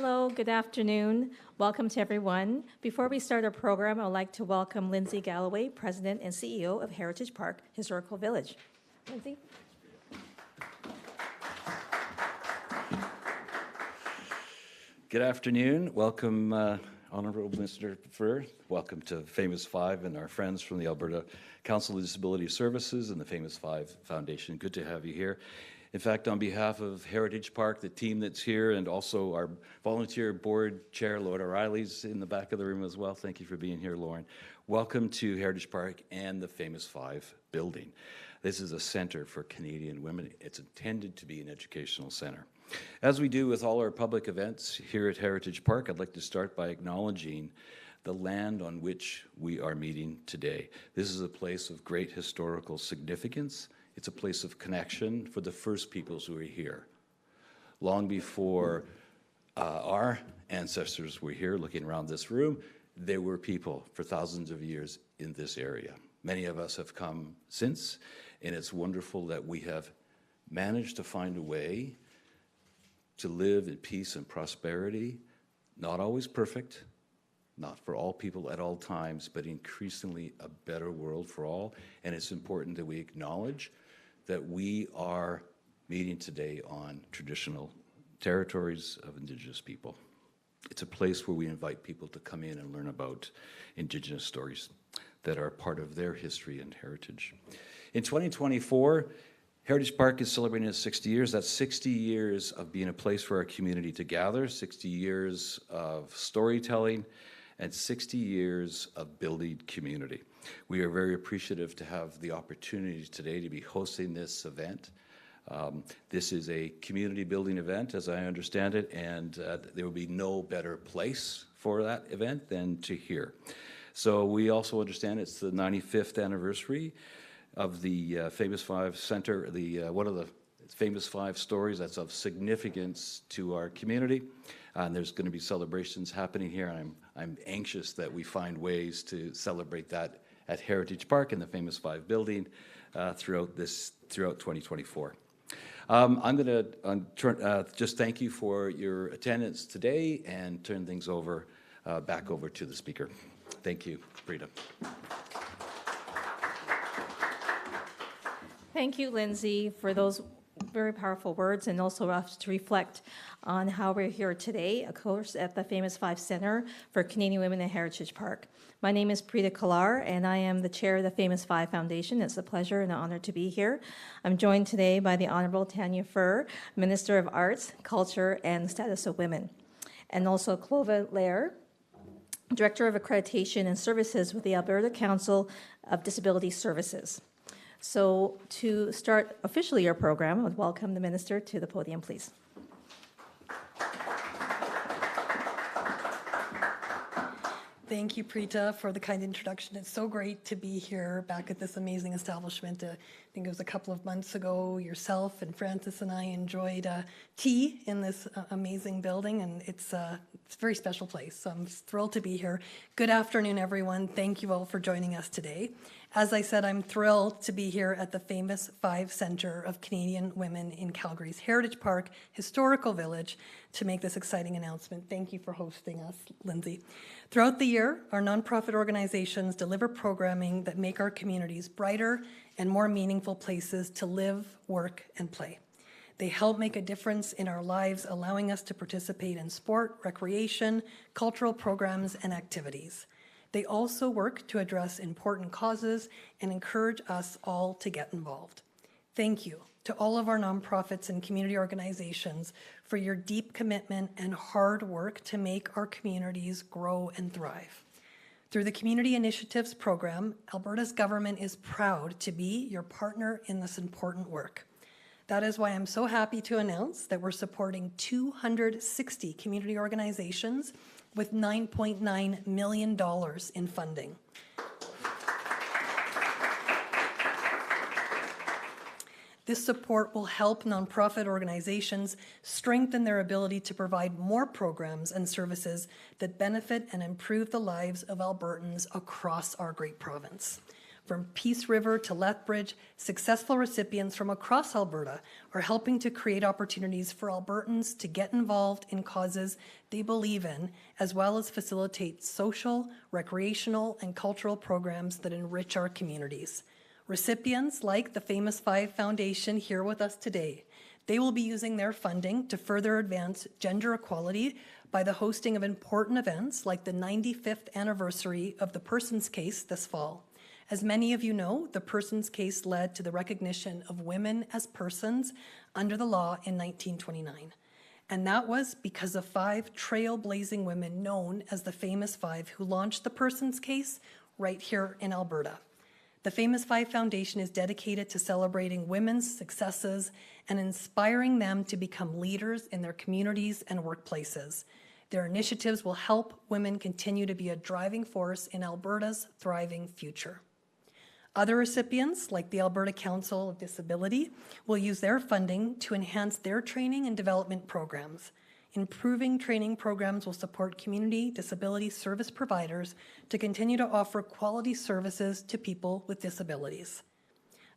Hello, good afternoon. Welcome to everyone. Before we start our program, I'd like to welcome Lindsay Galloway, President and CEO of Heritage Park Historical Village. Lindsay? Good afternoon. Welcome, Honourable Minister Furr. Welcome to Famous Five and our friends from the Alberta Council of Disability Services and the Famous Five Foundation. Good to have you here. In fact, on behalf of Heritage Park, the team that's here, and also our volunteer board chair, Lord O'Reilly's in the back of the room as well. Thank you for being here, Lauren. Welcome to Heritage Park and the Famous Five building. This is a centre for Canadian women. It's intended to be an educational centre. As we do with all our public events here at Heritage Park, I'd like to start by acknowledging the land on which we are meeting today. This is a place of great historical significance. It's a place of connection for the first peoples who are here. Long before our ancestors were here, looking around this room, there were people for thousands of years in this area. Many of us have come since, and it's wonderful that we have managed to find a way to live in peace and prosperity, not always perfect, not for all people at all times, but increasingly a better world for all. And it's important that we acknowledge that we are meeting today on traditional territories of Indigenous people. It's a place where we invite people to come in and learn about Indigenous stories that are part of their history and heritage. In 2024, Heritage Park is celebrating its 60 years. That's 60 years of being a place for our community to gather, 60 years of storytelling, and 60 years of building community. We are very appreciative to have the opportunity today to be hosting this event. This is a community building event, as I understand it, and there will be no better place for that event than to here. So we also understand it's the 95th anniversary of the Famous Five Centre, one of the Famous Five stories that's of significance to our community. And there's going to be celebrations happening here, and I'm anxious that we find ways to celebrate that at Heritage Park and the Famous Five building throughout 2024. I'm going to just thank you for your attendance today and turn things back over to the speaker. Thank you, Frida. Thank you, Lindsay, for those very powerful words, and also us to reflect on how we're here today, of course, at the Famous Five Centre for Canadian Women at Heritage Park. My name is Prita Kalar, and I am the chair of the Famous Five Foundation. It's a pleasure and an honor to be here. I'm joined today by the Honourable Tanya Furr, Minister of Arts, Culture, and Status of Women, and also Clova Lair, Director of Accreditation and Services with the Alberta Council of Disability Services. So to start officially our program, I would welcome the Minister to the podium, please. Thank you, Prita, for the kind introduction. It's so great to be here back at this amazing establishment. I think it was a couple of months ago, yourself and Francis and I enjoyed tea in this amazing building, and it's a very special place. So I'm thrilled to be here. Good afternoon, everyone. Thank you all for joining us today. As I said, I'm thrilled to be here at the Famous Five Centre of Canadian Women in Calgary's Heritage Park Historical Village to make this exciting announcement. Thank you for hosting us, Lindsay. Throughout the year, our nonprofit organizations deliver programming that make our communities brighter and more meaningful places to live, work, and play. They help make a difference in our lives, allowing us to participate in sport, recreation, cultural programs, and activities. They also work to address important causes and encourage us all to get involved. Thank you to all of our nonprofits and community organizations for your deep commitment and hard work to make our communities grow and thrive. Through the Community Initiatives Program, Alberta's government is proud to be your partner in this important work. That is why I'm so happy to announce that we're supporting 260 community organizations with $9.9 million in funding. This support will help nonprofit organizations strengthen their ability to provide more programs and services that benefit and improve the lives of Albertans across our great province. From Peace River to Lethbridge, successful recipients from across Alberta are helping to create opportunities for Albertans to get involved in causes they believe in, as well as facilitate social, recreational, and cultural programs that enrich our communities. Recipients like the Famous Five Foundation here with us today, they will be using their funding to further advance gender equality by the hosting of important events like the 95th anniversary of the Persons Case this fall. As many of you know, the Persons Case led to the recognition of women as persons under the law in 1929. And that was because of 5 trailblazing women known as the Famous Five who launched the Persons Case right here in Alberta. The Famous Five Foundation is dedicated to celebrating women's successes and inspiring them to become leaders in their communities and workplaces. Their initiatives will help women continue to be a driving force in Alberta's thriving future. Other recipients, like the Alberta Council of Disability, will use their funding to enhance their training and development programs. Improving training programs will support community disability service providers to continue to offer quality services to people with disabilities.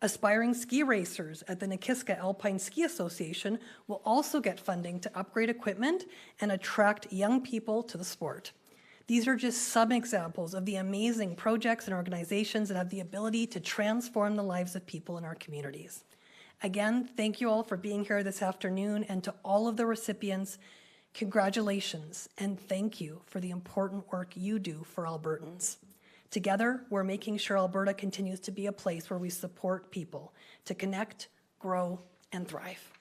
Aspiring ski racers at the Nikiska Alpine Ski Association will also get funding to upgrade equipment and attract young people to the sport. These are just some examples of the amazing projects and organizations that have the ability to transform the lives of people in our communities. Again, thank you all for being here this afternoon, and to all of the recipients, congratulations and thank you for the important work you do for Albertans. Together, we're making sure Alberta continues to be a place where we support people to connect, grow, and thrive.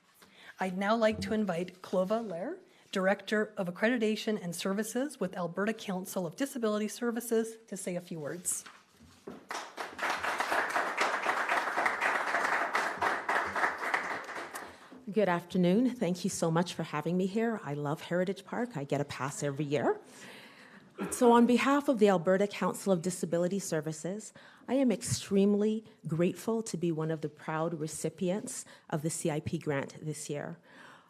I'd now like to invite Clova Lair, Director of Accreditation and Services with Alberta Council of Disability Services, to say a few words. Good afternoon. Thank you so much for having me here. I love Heritage Park. I get a pass every year. So on behalf of the Alberta Council of Disability Services, I am extremely grateful to be one of the proud recipients of the CIP grant this year.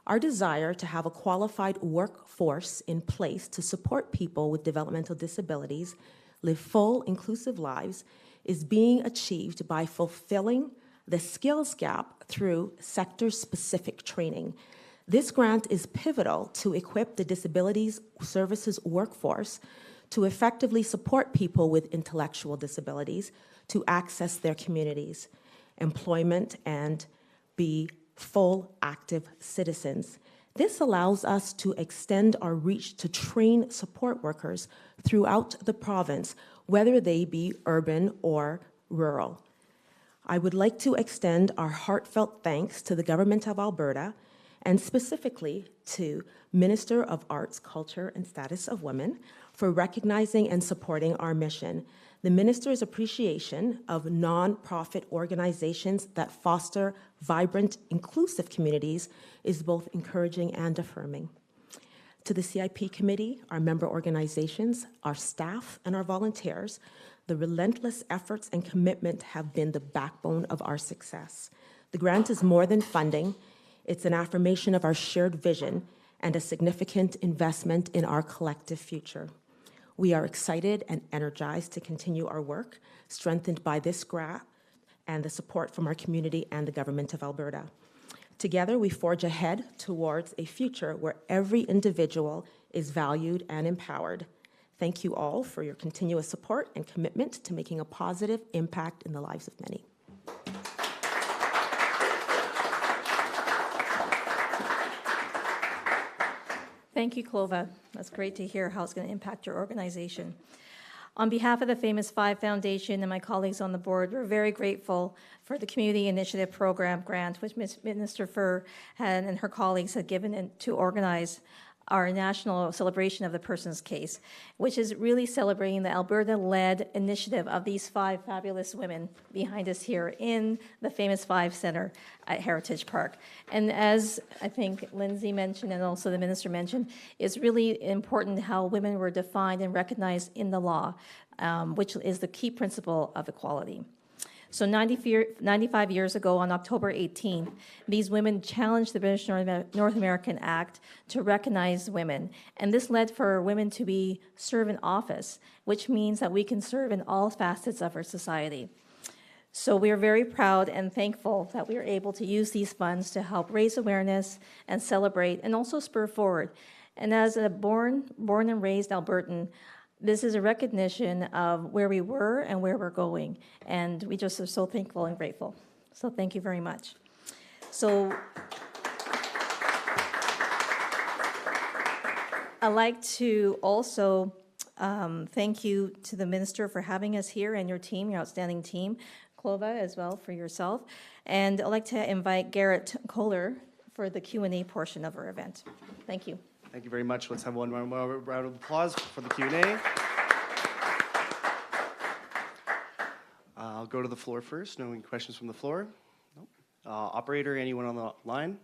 Our desire to have a qualified workforce in place to support people with developmental disabilities live full, inclusive lives is being achieved by fulfilling the skills gap through sector-specific training. This grant is pivotal to equip the disabilities services workforce to effectively support people with intellectual disabilities to access their communities, employment, and be full active citizens. This allows us to extend our reach to train support workers throughout the province, whether they be urban or rural. I would like to extend our heartfelt thanks to the Government of Alberta, and specifically to Minister of Arts, Culture, and Status of Women for recognizing and supporting our mission. The Minister's appreciation of nonprofit organizations that foster vibrant, inclusive communities is both encouraging and affirming. To the CIP Committee, our member organizations, our staff, and our volunteers, the relentless efforts and commitment have been the backbone of our success. The grant is more than funding. It's an affirmation of our shared vision and a significant investment in our collective future. We are excited and energized to continue our work, strengthened by this grant and the support from our community and the Government of Alberta. Together, we forge ahead towards a future where every individual is valued and empowered. Thank you all for your continuous support and commitment to making a positive impact in the lives of many. Thank you, Clova. That's great to hear how it's going to impact your organization. On behalf of the Famous Five Foundation and my colleagues on the board, we're very grateful for the Community Initiative Program grant, which Minister Furr and her colleagues had given to organize our national celebration of the Persons Case, which is really celebrating the Alberta-led initiative of these 5 fabulous women behind us here in the Famous Five Center at Heritage Park. And as I think Lindsay mentioned and also the minister mentioned, it's really important how women were defined and recognized in the law, which is the key principle of equality. So 95 years ago, on October 18th, these women challenged the British North American Act to recognize women. And this led for women to serve in office, which means that we can serve in all facets of our society. So we are very proud and thankful that we are able to use these funds to help raise awareness and celebrate and also spur forward. And as a born and raised Albertan, this is a recognition of where we were and where we're going. And we just are so thankful and grateful. So thank you very much. So I'd like to also thank you to the minister for having us here and your team, your outstanding team, Clova as well for yourself. And I'd like to invite Garrett Kohler for the Q&A portion of our event. Thank you. Thank you very much. Let's have one more round of applause for the Q&A. I'll go to the floor first. No questions from the floor? Nope. Operator, anyone on the line?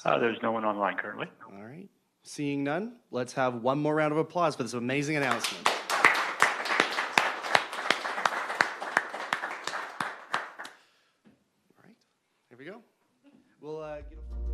There's no one online currently. All right. Seeing none, let's have one more round of applause for this amazing announcement. All right. Here we go. We'll get a